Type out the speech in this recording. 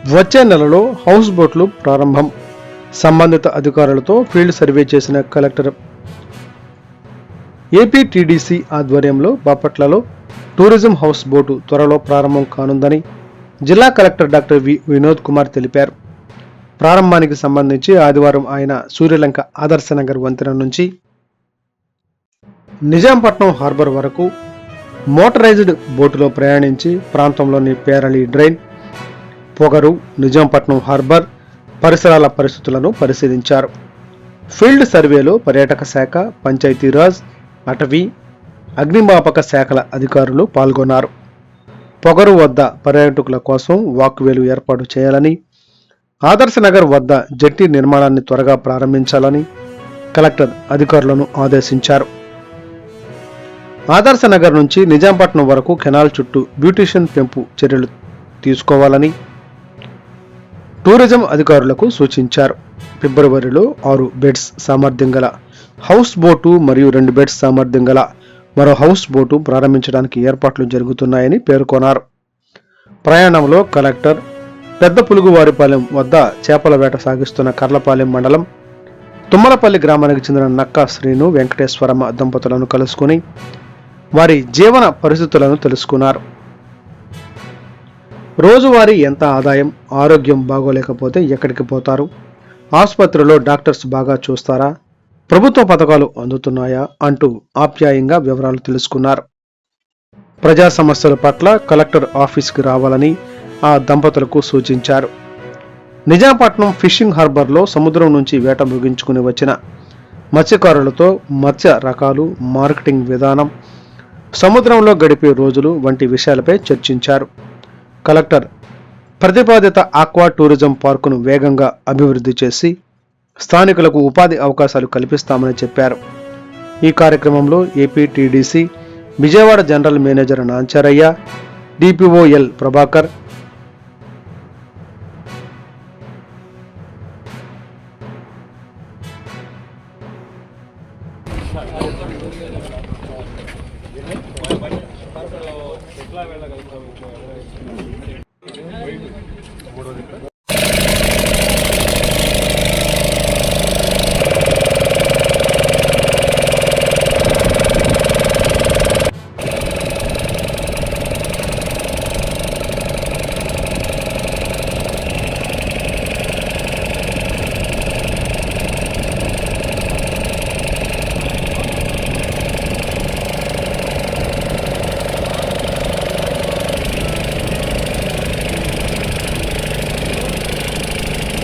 వచ్చే నెలలో హౌస్ బోట్లు ప్రారంభం. సంబంధిత అధికారులతో ఫీల్డ్ సర్వే చేసిన కలెక్టర్. ఏపీటీడీసీ ఆధ్వర్యంలో బాపట్లలో టూరిజం హౌస్ బోటు త్వరలో ప్రారంభం కానుందని జిల్లా కలెక్టర్ డాక్టర్ వినోద్ కుమార్ తెలిపారు. ప్రారంభానికి సంబంధించి ఆదివారం ఆయన సూర్యలంక ఆదర్శనగర్ వంతెన నుంచి నిజాంపట్నం హార్బర్ వరకు మోటరైజ్డ్ బోటులో ప్రయాణించి ప్రాంతంలోని పేరళి డ్రైన్, పొగరు, నిజాంపట్నం హార్బర్ పరిసరాల పరిస్థితులను పరిశీలించారు. ఫీల్డ్ సర్వేలో పర్యాటక శాఖ, పంచాయతీరాజ్, అటవీ, అగ్నిమాపక శాఖల అధికారులు పాల్గొన్నారు. పొగరు వద్ద పర్యాటకుల కోసం వాక్వేలు ఏర్పాటు చేయాలని, ఆదర్శనగర్ వద్ద జట్టి నిర్మాణాన్ని త్వరగా ప్రారంభించాలని కలెక్టర్ అధికారులను ఆదేశించారు. ఆదర్శనగర్ నుంచి నిజాంపట్నం వరకు కెనాల్ చుట్టూ బ్యూటిషియన్ పెంపు చర్యలు తీసుకోవాలని టూరిజం అధికారులకు సూచించారు. ఫిబ్రవరిలో 6 బెడ్స్ సామర్థ్యం గల హౌస్ బోటు మరియు 2 బెడ్స్ సామర్థ్యం గల మరో హౌస్ బోటు ప్రారంభించడానికి ఏర్పాట్లు జరుగుతున్నాయని పేర్కొన్నారు. ప్రయాణంలో కలెక్టర్ పెద్ద పులుగువారిపాలెం వద్ద చేపల వేట సాగిస్తున్న కర్లపాలెం మండలం తుమ్మలపల్లి గ్రామానికి చెందిన నక్కా శ్రీను వెంకటేశ్వరమ్మ దంపతులను కలుసుకుని వారి జీవన పరిస్థితులను తెలుసుకున్నారు. రోజువారీ ఎంత ఆదాయం, ఆరోగ్యం బాగోలేకపోతే ఎక్కడికి పోతారు, ఆసుపత్రిలో డాక్టర్స్ బాగా చూస్తారా, ప్రభుత్వ పథకాలు అందుతున్నాయా అంటూ ఆప్యాయంగా వివరాలు తెలుసుకున్నారు. ప్రజా సమస్యల పట్ల కలెక్టర్ ఆఫీస్కి రావాలని ఆ దంపతులకు సూచించారు. నిజాంపట్నం ఫిషింగ్ హార్బర్లో సముద్రం నుంచి వేట ముగించుకుని వచ్చిన మత్స్యకారులతో మత్స్య రకాలు, మార్కెటింగ్ విధానం, సముద్రంలో గడిపే రోజులు వంటి విషయాలపై చర్చించారు. కలెక్టర్ ప్రతిపాదిత ఆక్వా టూరిజం పార్కును వేగంగా అభివృద్ధి చేసి స్థానికులకు ఉపాధి అవకాశాలు కల్పిస్తామని చెప్పారు. ఈ కార్యక్రమంలో APTDC Vijayawada general manager Nancharayya, DPOL Prabhakar,